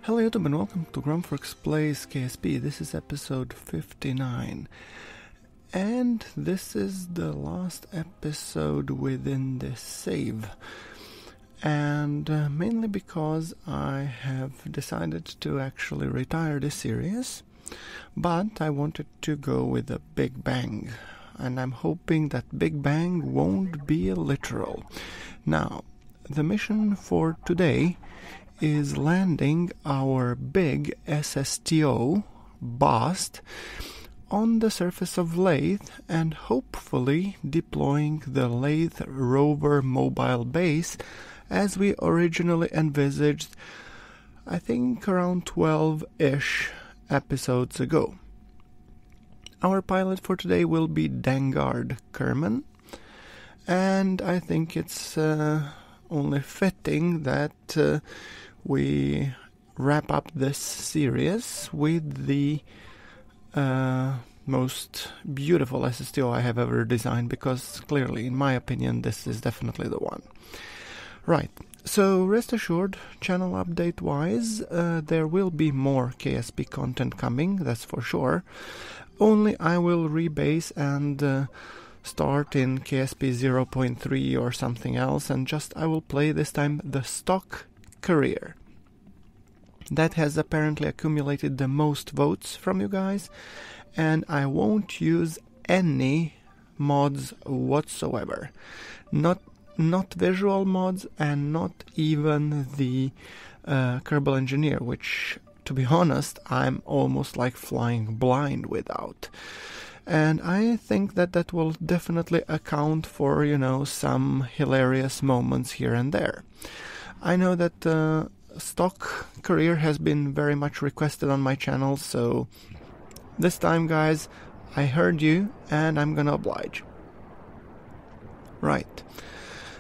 Hello YouTube and welcome to GrunfWorks Plays KSP. This is episode 59. And this is the last episode within this save. And mainly because I have decided to actually retire this series. But I wanted to go with a big bang. And I'm hoping that big bang won't be literal. Now, the mission for today is landing our big SSTO bust on the surface of Laythe and hopefully deploying the Laythe rover mobile base as we originally envisaged, I think around 12-ish episodes ago. Our pilot for today will be Dengard Kerman, and I think it's only fitting that we wrap up this series with the most beautiful SSTO I have ever designed, because clearly, in my opinion, this is definitely the one. Right, so rest assured, channel update-wise, there will be more KSP content coming, that's for sure. Only I will rebase and start in KSP 0.3 or something else, and I will play this time the stock career. That has apparently accumulated the most votes from you guys, and I won't use any mods whatsoever. Not visual mods, and not even the Kerbal engineer, which, to be honest, I'm almost like flying blind without. And I think that will definitely account for, some hilarious moments here and there. I know that stock career has been very much requested on my channel, so this time, guys, I heard you and I'm gonna oblige. Right.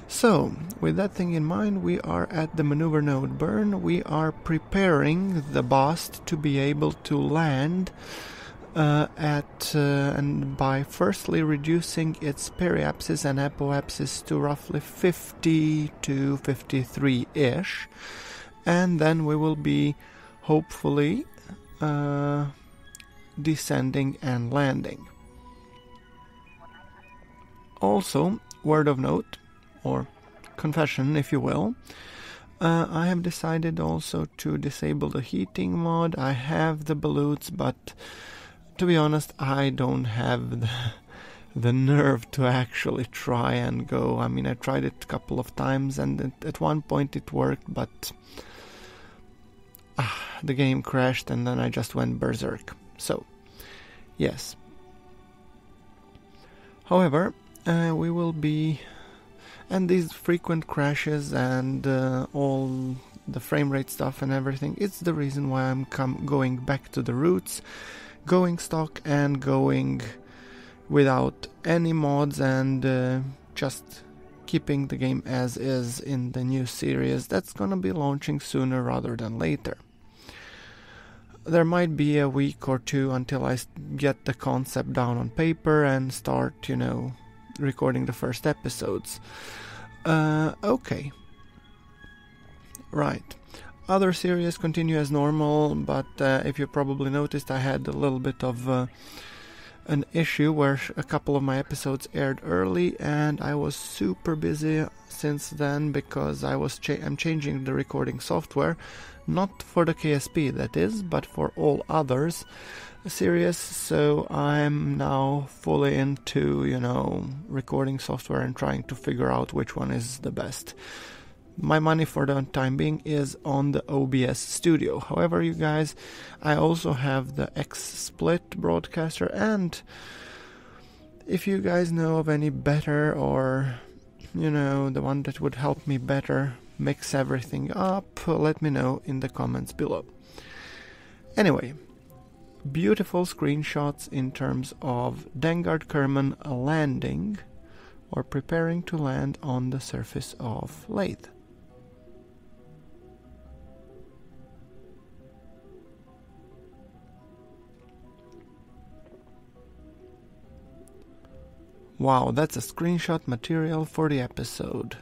So, with that thing in mind, we are at the maneuver node burn. We are preparing the bust to be able to land and by firstly reducing its periapsis and apoapsis to roughly 50 to 53-ish, and then we will be hopefully descending and landing. Also, word of note, or confession if you will, I have decided also to disable the heating mod. I have the balloons, but to be honest, I don't have the nerve to actually try and go. I mean, I tried it a couple of times, and at one point it worked, but the game crashed, and then I just went berserk. So, yes. However, we will be... And these frequent crashes and all the frame rate stuff and everything, it's the reason why I'm going back to the roots, going stock and going without any mods, and just keeping the game as is in the new series that's gonna be launching sooner rather than later. There might be a week or two until I get the concept down on paper and start, recording the first episodes. Okay. Right. Other series continue as normal, but if you probably noticed, I had a little bit of an issue where a couple of my episodes aired early, and I was super busy since then because I'm changing the recording software, not for the KSP that is, but for all others series. So I'm now fully into, recording software and trying to figure out which one is the best. My money for the time being is on the OBS Studio. However, you guys, I also have the XSplit broadcaster, and if you guys know of any better, or the one that would help me better mix everything up, let me know in the comments below. Anyway, beautiful screenshots in terms of Dengard Kerman landing or preparing to land on the surface of Laythe. Wow, that's a screenshot material for the episode.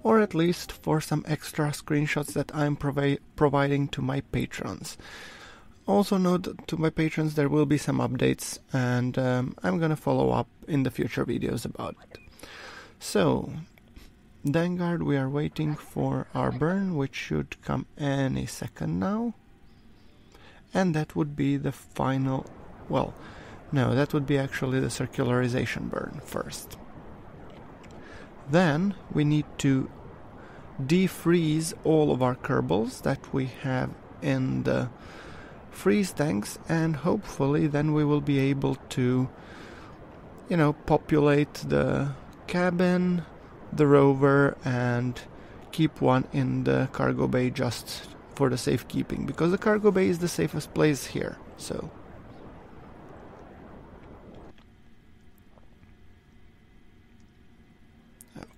or at least for some extra screenshots that I'm providing to my patrons. Also note that to my patrons there will be some updates, and I'm gonna follow up in the future videos about it. So, Vanguard, we are waiting for our burn, which should come any second now. And that would be the final... well, no, that would be actually the circularization burn first. Then we need to defreeze all of our Kerbals that we have in the freeze tanks, and hopefully then we will be able to, you know, populate the cabin, the rover, and keep one in the cargo bay just for the safekeeping, because the cargo bay is the safest place here. So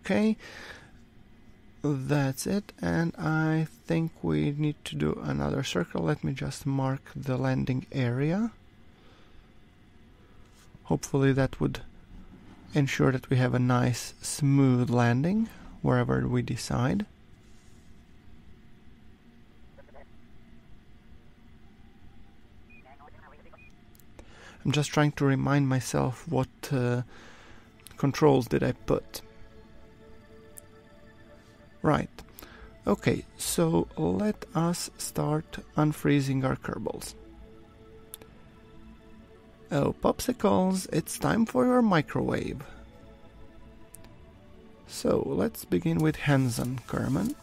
okay, that's it, and I think we need to do another circle. Let me just mark the landing area. Hopefully that would ensure that we have a nice smooth landing wherever we decide. I'm just trying to remind myself what controls did I put. Right. Okay, so let us start unfreezing our Kerbals. Oh, popsicles, it's time for your microwave. So, let's begin with Hansen Kerman.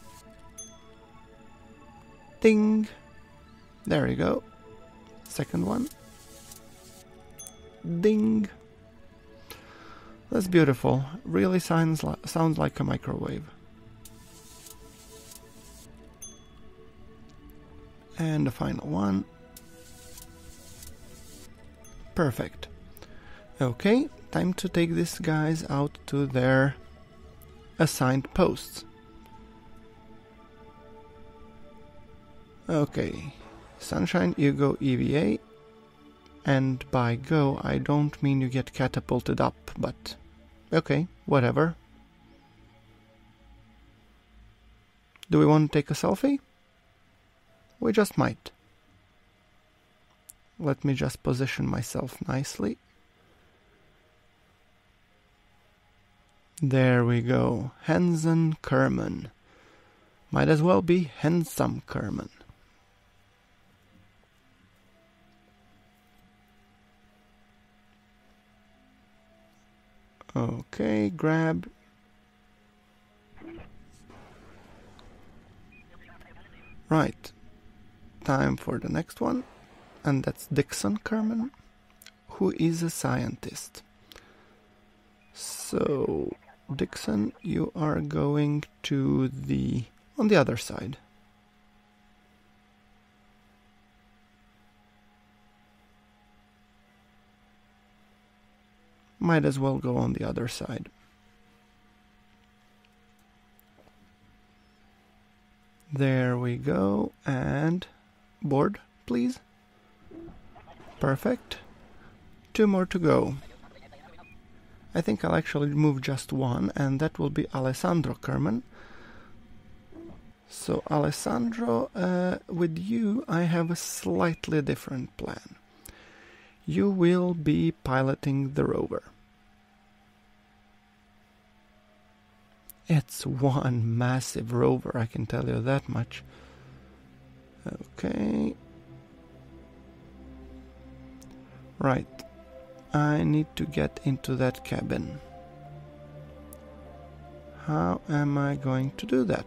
Ding! There you go. Second one. Ding! That's beautiful. Really sounds like a microwave. And the final one. Perfect. Okay, time to take these guys out to their assigned posts. Okay, Sunshine, you go EVA. And by go, I don't mean you get catapulted up, but okay, whatever. Do we want to take a selfie? We just might. Let me just position myself nicely. There we go. Hansen Kerman. Might as well be Handsome Kerman. Okay, grab. Right. Time for the next one. And that's Dixon Kerman, who is a scientist. So, Dixon, you are going to on the other side. Might as well go on the other side. There we go, and board, please. Perfect. 2 more to go. I think I'll actually move just one, and that will be Alessandro Kerman. So Alessandro, with you I have a slightly different plan. You will be piloting the rover. It's one massive rover, I can tell you that much. Okay. Right. I need to get into that cabin. How am I going to do that?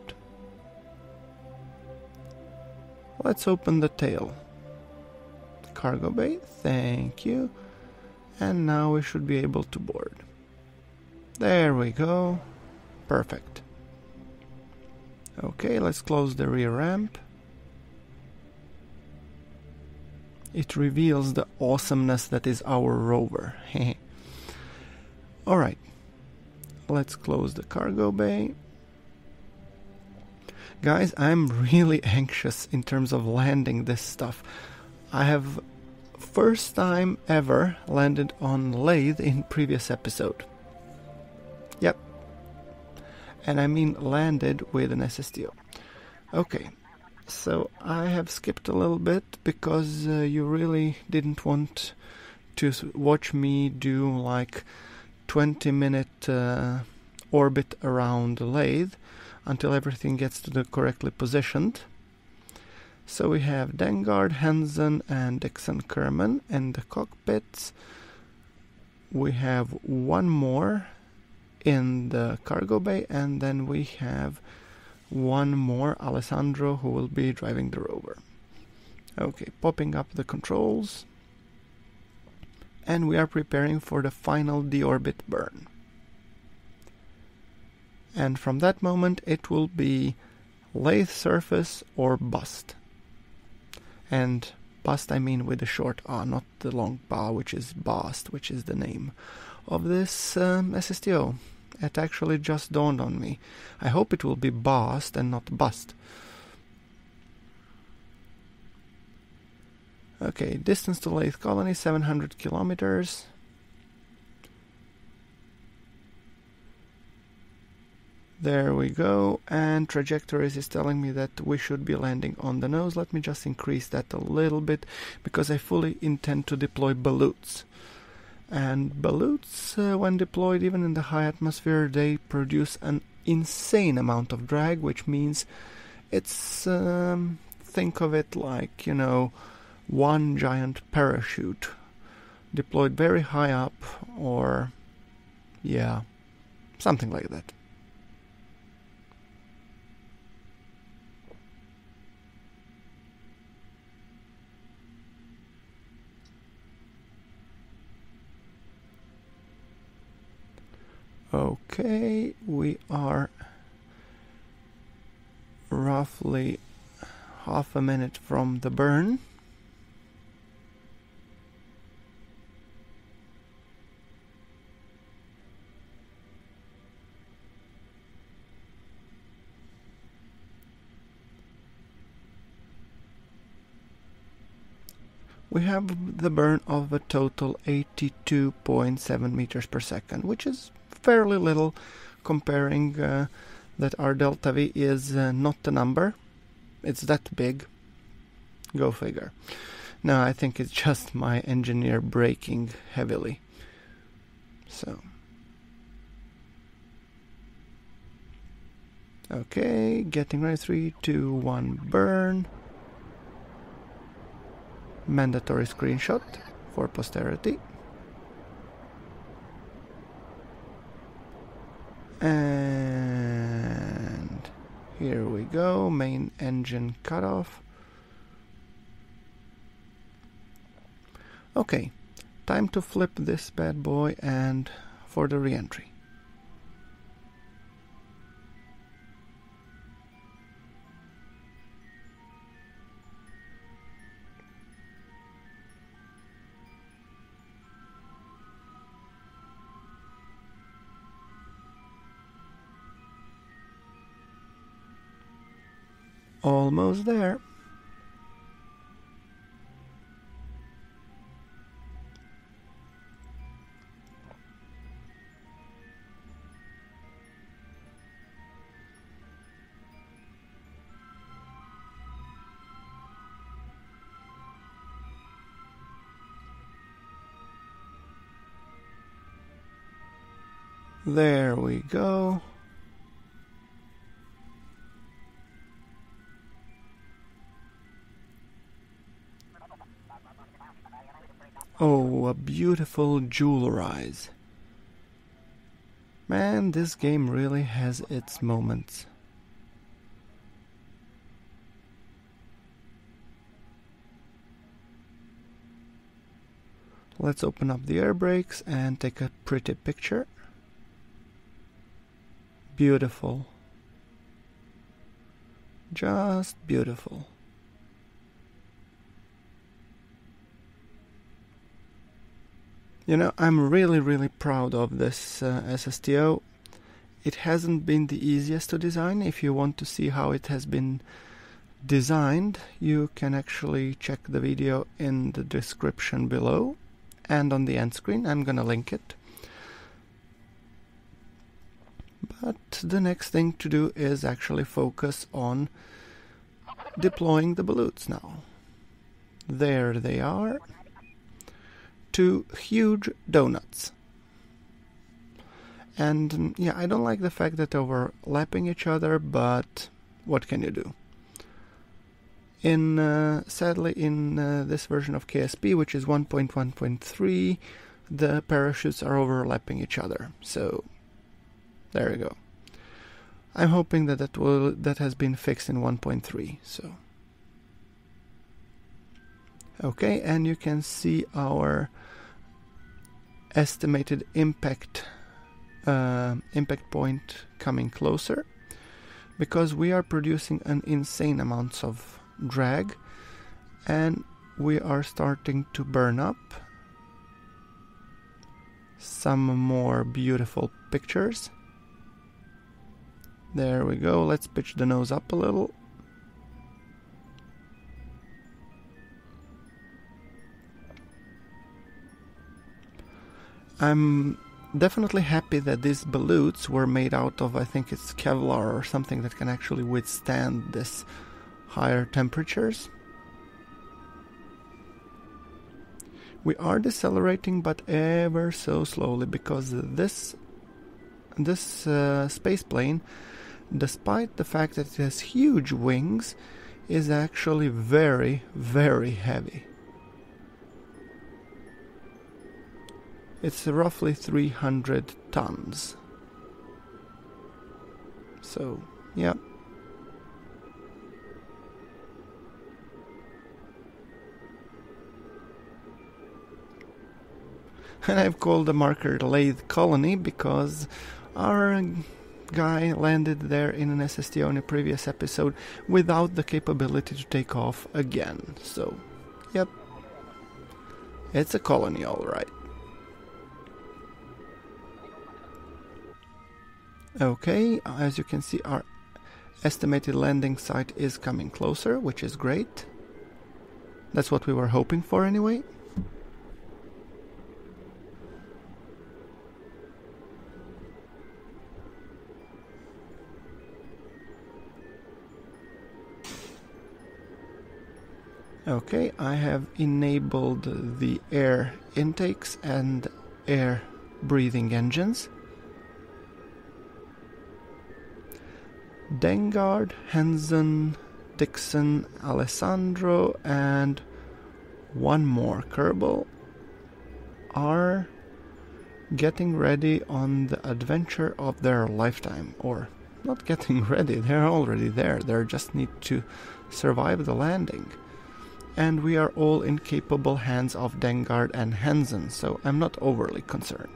Let's open the tail. Cargo bay, thank you. And now we should be able to board. There we go. Perfect. Okay, let's close the rear ramp. It reveals the awesomeness that is our rover. Alright, let's close the cargo bay. Guys, I'm really anxious in terms of landing this stuff. I have first time ever landed on Laythe in previous episode. Yep. And I mean landed with an SSTO. Okay, so I have skipped a little bit because you really didn't want to watch me do like 20-minute orbit around the lathe until everything gets to the correctly positioned. So we have Dengard, Hansen and Dixon Kerman in the cockpits. We have one more in the cargo bay, and then we have one more, Alessandro, who will be driving the rover. Okay, popping up the controls. And we are preparing for the final deorbit burn. And from that moment it will be lathe surface or bust. And bust I mean with the short A, not the long ba, which is bast, which is the name of this SSTO. It actually just dawned on me. I hope it will be bast and not bust. Okay, distance to Laythe colony 700 kilometers. There we go, and trajectories is telling me that we should be landing on the nose. Let me just increase that a little bit because I fully intend to deploy balloons. And balloons, when deployed even in the high atmosphere, they produce an insane amount of drag, which means it's, think of it like, you know, one giant parachute deployed very high up, or yeah, something like that. Okay, we are roughly half a minute from the burn. We have the burn of a total 82.7 meters per second, which is fairly little comparing that our delta V is not a number. It's that big. Go figure. No, I think it's just my engineer braking heavily. So. Okay, getting ready. 3, 2, 1, burn. Mandatory screenshot for posterity. And here we go, main engine cutoff. Okay, time to flip this bad boy and for the re-entry. Almost there. There we go. Oh, a beautiful jewel rise. Man, this game really has its moments. Let's open up the air brakes and take a pretty picture. Beautiful. Just beautiful. You know, I'm really proud of this SSTO. It hasn't been the easiest to design. If you want to see how it has been designed, you can actually check the video in the description below and on the end screen. I'm gonna link it. But the next thing to do is actually focus on deploying the balloons now. There they are. 2 huge donuts. And yeah, I don't like the fact that they're overlapping each other, but what can you do? Sadly, in this version of KSP, which is 1.1.3, the parachutes are overlapping each other. So there you go. I'm hoping that has been fixed in 1.3. So okay, and you can see our estimated impact point coming closer, because we are producing an insane amounts of drag, and we are starting to burn up some more beautiful pictures. There we go. Let's pitch the nose up a little. I'm definitely happy that these balloons were made out of, I think it's Kevlar or something that can actually withstand this higher temperatures. We are decelerating, but ever so slowly, because this space plane, despite the fact that it has huge wings, is actually very, very heavy. It's roughly 300 tons. So, yeah. And I've called the marker Laythe Colony because our guy landed there in an SSTO in a previous episode without the capability to take off again. So, yep. It's a colony, alright. Okay, as you can see, our estimated landing site is coming closer, which is great. That's what we were hoping for anyway. Okay, I have enabled the air intakes and air breathing engines. Dengard, Hansen, Dixon, Alessandro, and one more, Kerbal, are getting ready on the adventure of their lifetime. Or, not getting ready, they're already there. They just need to survive the landing. And we are all in capable hands of Dengard and Hansen, so I'm not overly concerned.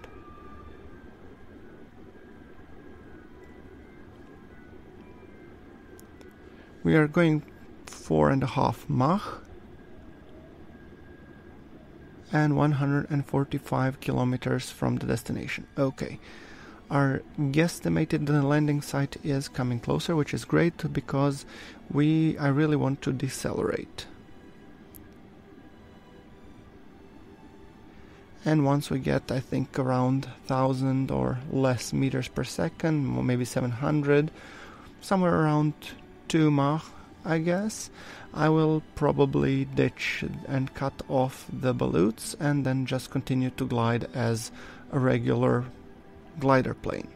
We are going 4.5 Mach and 145 kilometers from the destination. Okay, our guesstimated landing site is coming closer, which is great because I really want to decelerate. And once we get, I think, around 1,000 or less meters per second, or maybe 700, somewhere around 2 Mach, I guess, I will probably ditch and cut off the balloons and then just continue to glide as a regular glider plane.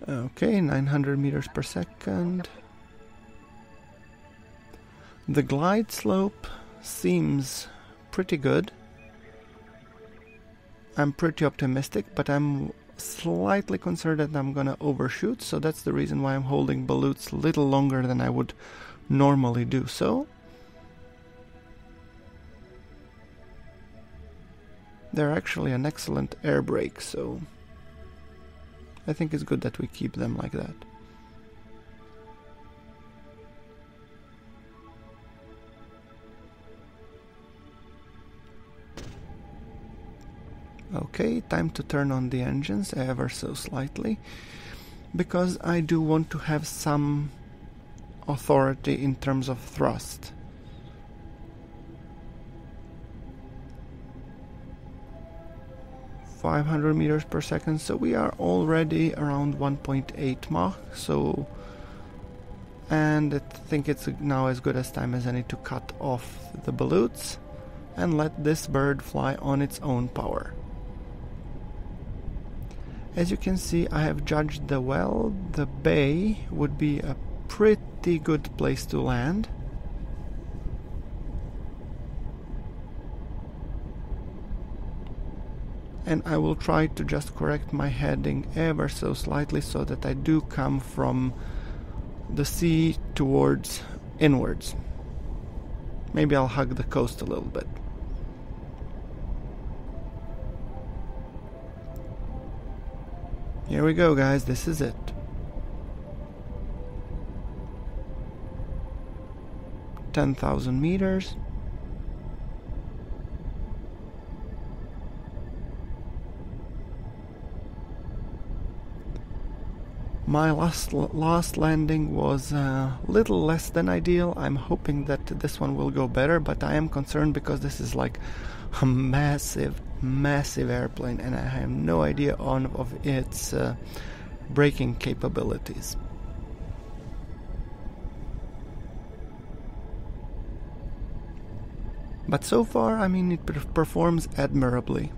Okay, 900 meters per second. The glide slope seems pretty good. I'm pretty optimistic, but I'm slightly concerned that I'm gonna overshoot, so that's the reason why I'm holding balloons a little longer than I would normally do so. They're actually an excellent air brake, so I think it's good that we keep them like that. Okay, time to turn on the engines ever so slightly, because I do want to have some authority in terms of thrust. .500 meters per second, so we are already around 1.8 Mach, so, and I think it's now as good as time as any to cut off the balloons and let this bird fly on its own power. As you can see, I have judged the bay would be a pretty good place to land. And I will try to just correct my heading ever so slightly so that I do come from the sea towards inwards. Maybe I'll hug the coast a little bit. Here we go, guys, this is it. $10,000 meters. My last landing was a little less than ideal. I'm hoping that this one will go better, but I am concerned because this is like a massive airplane and I have no idea of its braking capabilities. But so far, I mean, it performs admirably.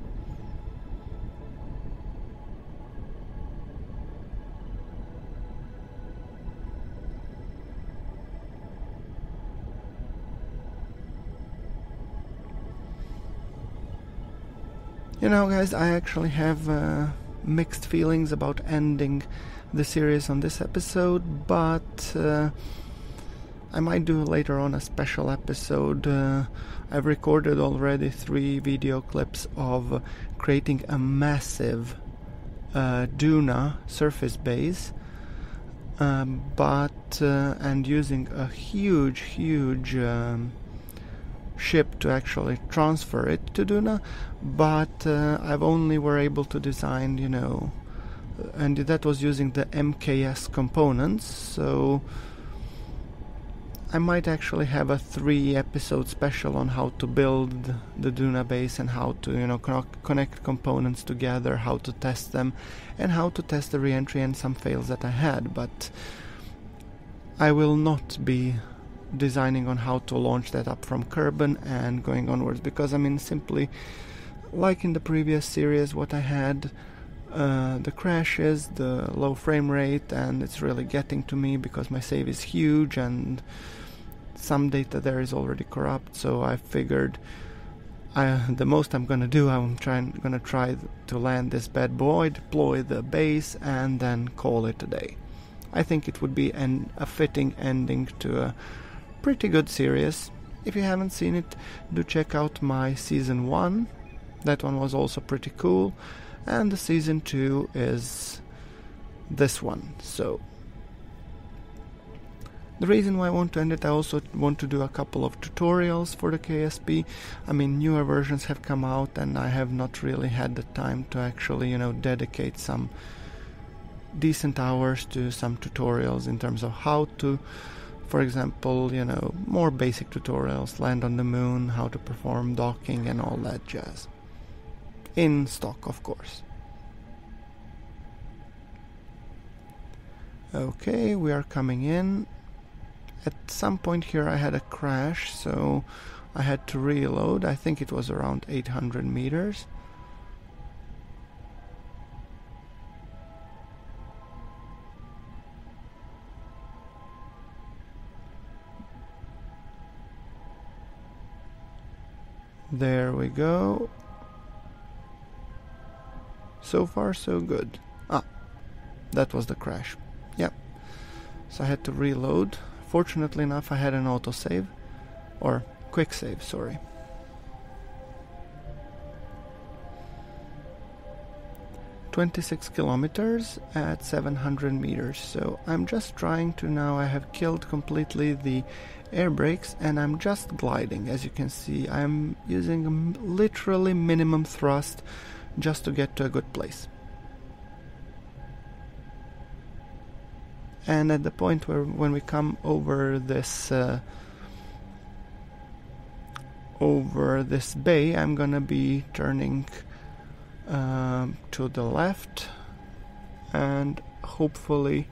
You know, guys, I actually have mixed feelings about ending the series on this episode, but I might do later on a special episode. I've recorded already 3 video clips of creating a massive Duna surface base, and using a huge ship to actually transfer it to Duna, but I've only were able to design, you know, and that was using the MKS components, so I might actually have a 3-episode special on how to build the Duna base and how to, you know, connect components together, how to test them, and how to test the re-entry and some fails that I had, but I will not be designing on how to launch that up from Kerbal and going onwards, because I mean, simply like in the previous series what I had, the crashes, the low frame rate, and it's really getting to me because my save is huge and some data there is already corrupt, so I figured the most I'm gonna do, gonna try to land this bad boy, deploy the base, and then call it a day. I think it would be a fitting ending to a pretty good series. If you haven't seen it, do check out my season 1. That one was also pretty cool, and the season 2 is this one. So the reason why I want to end it, I also want to do a couple of tutorials for the KSP. I mean, newer versions have come out and I have not really had the time to actually, you know, dedicate some decent hours to some tutorials in terms of how to, for example, you know, more basic tutorials, land on the moon, how to perform docking and all that jazz. In stock, of course. Okay, we are coming in. At some point here I had a crash, so I had to reload. I think it was around 800 meters. There we go. So far so good. Ah, that was the crash. Yep. So I had to reload. Fortunately enough, I had an autosave, or quick save, sorry. .26 kilometers at 700 meters. So I'm just trying to, now I have killed completely the air brakes and I'm just gliding. As you can see, I'm using literally minimum thrust just to get to a good place. And at the point when we come over this bay, I'm gonna be turning to the left and hopefully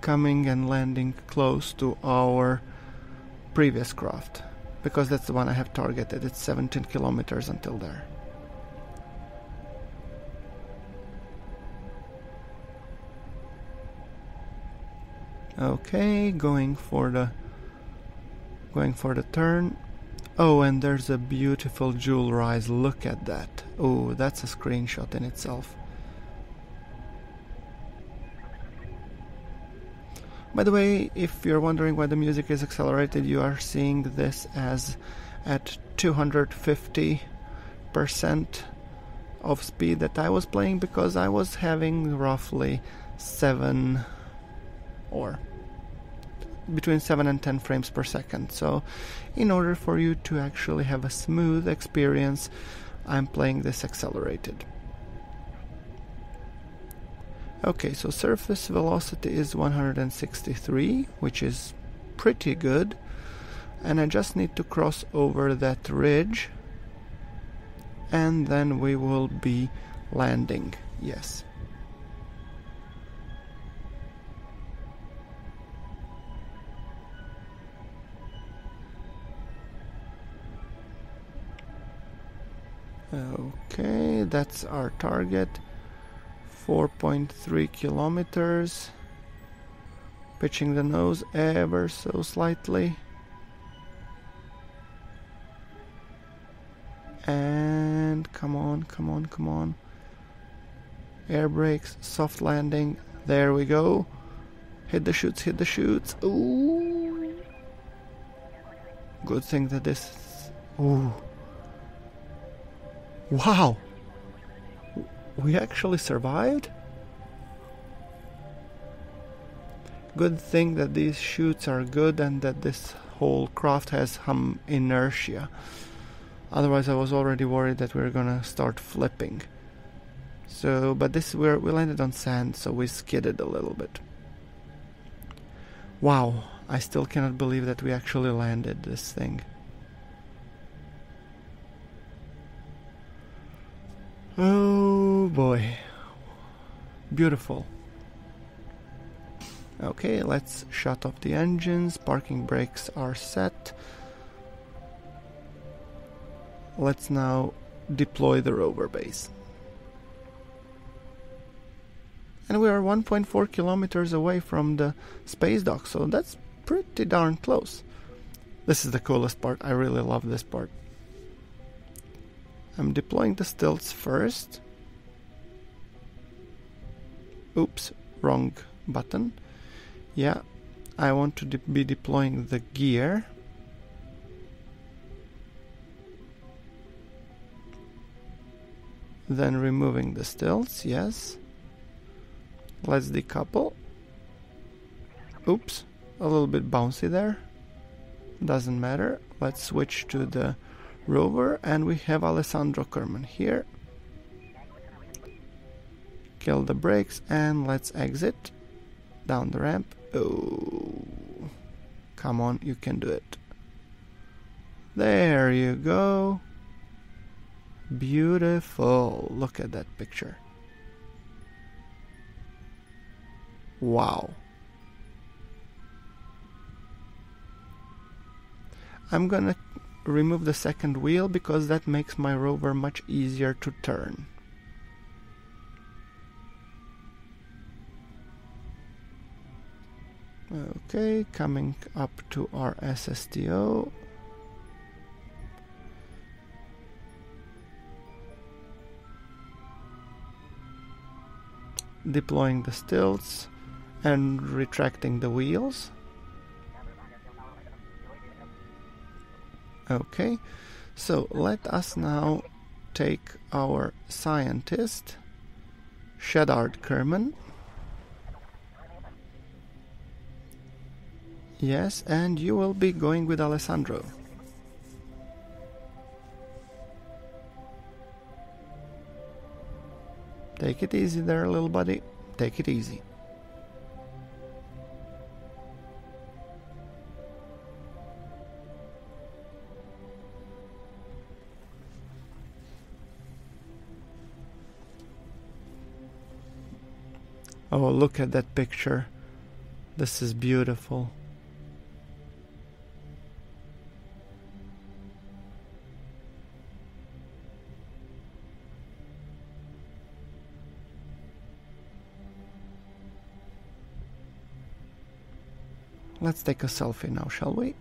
coming and landing close to our previous craft, because that's the one I have targeted. It's 17 kilometers until there. Okay, going for the turn. Oh, and there's a beautiful jewel rise. Look at that. Oh, that's a screenshot in itself. By the way, if you're wondering why the music is accelerated, you are seeing this as at 250% of speed that I was playing, because I was having roughly 7 or between 7 and 10 frames per second. So in order for you to actually have a smooth experience, I'm playing this accelerated. Okay, so surface velocity is 163, which is pretty good, and I just need to cross over that ridge and then we will be landing. Yes. Okay, that's our target. 4.3 kilometers. Pitching the nose ever so slightly. And come on, come on, come on. Air brakes, soft landing. There we go. Hit the chutes, hit the chutes. Ooh. Good thing that this... Ooh. Wow! We actually survived? Good thing that these chutes are good and that this whole craft has some inertia. Otherwise I was already worried that we were gonna start flipping. So, but this we landed on sand, so we skidded a little bit. Wow, I still cannot believe that we actually landed this thing. Oh boy, beautiful. Okay, let's shut off the engines. Parking brakes are set. Let's now deploy the rover base. And we are 1.4 kilometers away from the space dock, so that's pretty darn close. This is the coolest part. I really love this part. I'm deploying the stilts first. Oops, wrong button. Yeah, I want to be deploying the gear. Then removing the stilts, yes. Let's decouple. Oops, a little bit bouncy there. Doesn't matter. Let's switch to the rover, and we have Alessandro Kerman here. Kill the brakes and let's exit down the ramp. Oh, come on, you can do it. There you go. Beautiful. Look at that picture. Wow. I'm gonna remove the second wheel because that makes my rover much easier to turn. Okay, coming up to our SSTO. Deploying the stilts and retracting the wheels. Okay, so let us now take our scientist, Shedard Kerman. Yes, and you will be going with Alessandro. Take it easy there, little buddy. Take it easy. Oh, look at that picture. This is beautiful. Let's take a selfie now, shall we?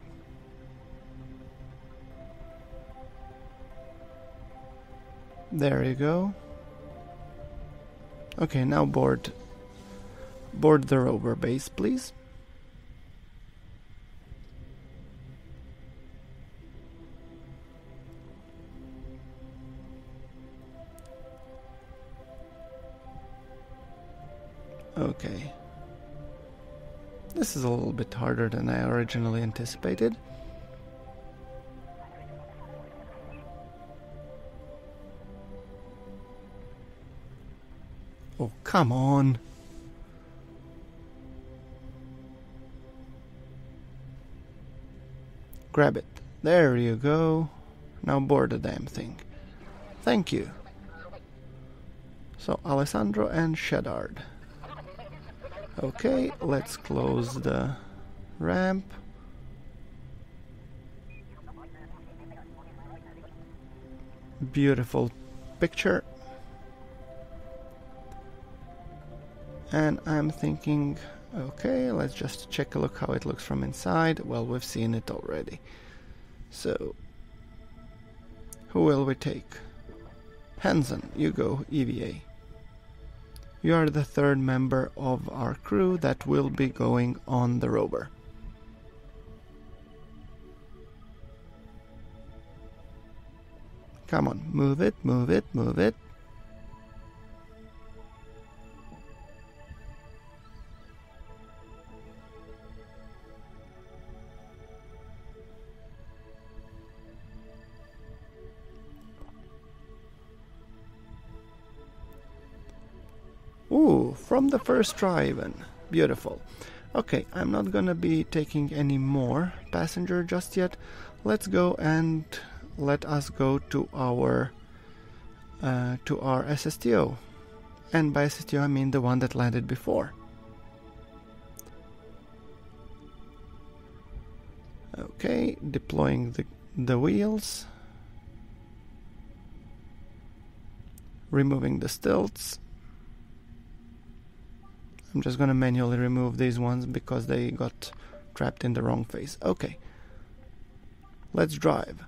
There you go. Okay, now board the rover base, please. Okay. This is a little bit harder than I originally anticipated. Oh, come on. Grab it. There you go. Now board the damn thing. Thank you. So, Alessandro and Shedard. Okay, let's close the ramp. Beautiful picture. And I'm thinking, okay, let's just check a look how it looks from inside. Well, we've seen it already. So, who will we take? Hansen, you go, EVA. You are the third member of our crew that will be going on the rover. Come on, move it, move it, move it. Ooh, from the first try even. Beautiful. Okay, I'm not gonna be taking any more passenger just yet. Let's go and let us go to our SSTO. And by SSTO I mean the one that landed before. Okay, deploying the wheels. Removing the stilts. I'm just gonna manually remove these ones because they got trapped in the wrong phase. Okay, let's drive.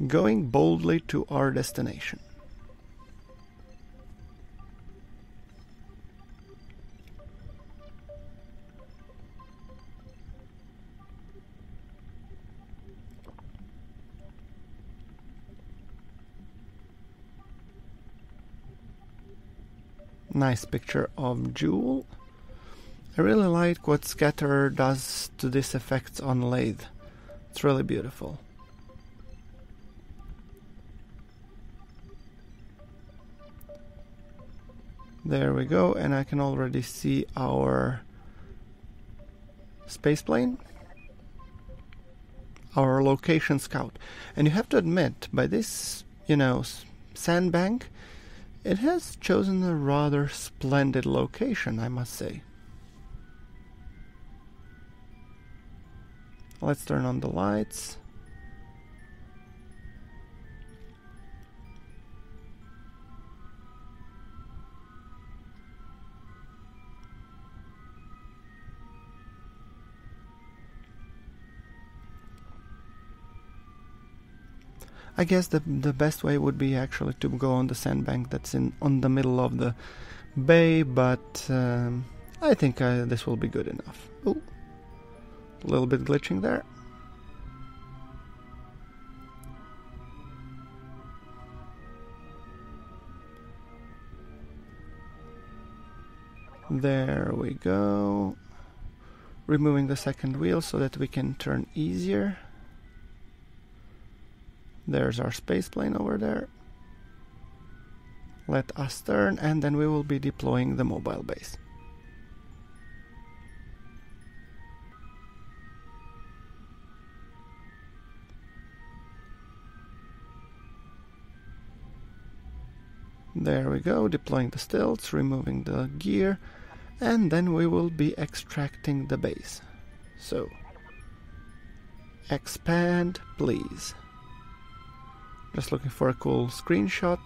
Going boldly to our destination. Nice picture of Jewel. I really like what Scatter does to these effects on Laythe. It's really beautiful. There we go, and I can already see our spaceplane, our location scout. And you have to admit, by this, sandbank, it has chosen a rather splendid location, I must say. Let's turn on the lights. I guess the best way would be actually to go on the sandbank that's on the middle of the bay, but I think this will be good enough. Ooh, a little bit glitching there. There we go. Removing the second wheel so that we can turn easier. There's our space plane over there. Let us turn, and then we will be deploying the mobile base. There we go, deploying the stilts, removing the gear, and then we will be extracting the base. So, expand, please. Just looking for a cool screenshot.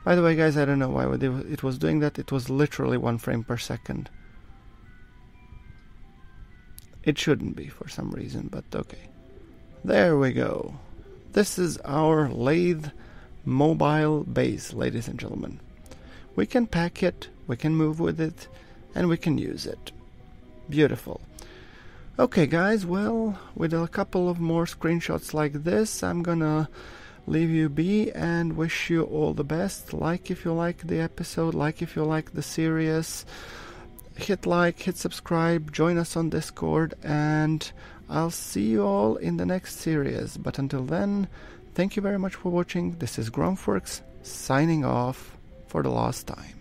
By the way, guys, I don't know why it was doing that. It was literally 1 frame per second. It shouldn't be for some reason, but okay. There we go. This is our Laythe mobile base, ladies and gentlemen. We can pack it, we can move with it, and we can use it. Beautiful. Okay, guys, well, with a couple of more screenshots like this, I'm gonna leave you be and wish you all the best. Like if you like the episode, like if you like the series. Hit like, hit subscribe, join us on Discord, and I'll see you all in the next series. But until then, thank you very much for watching. This is GrunfWorks signing off for the last time.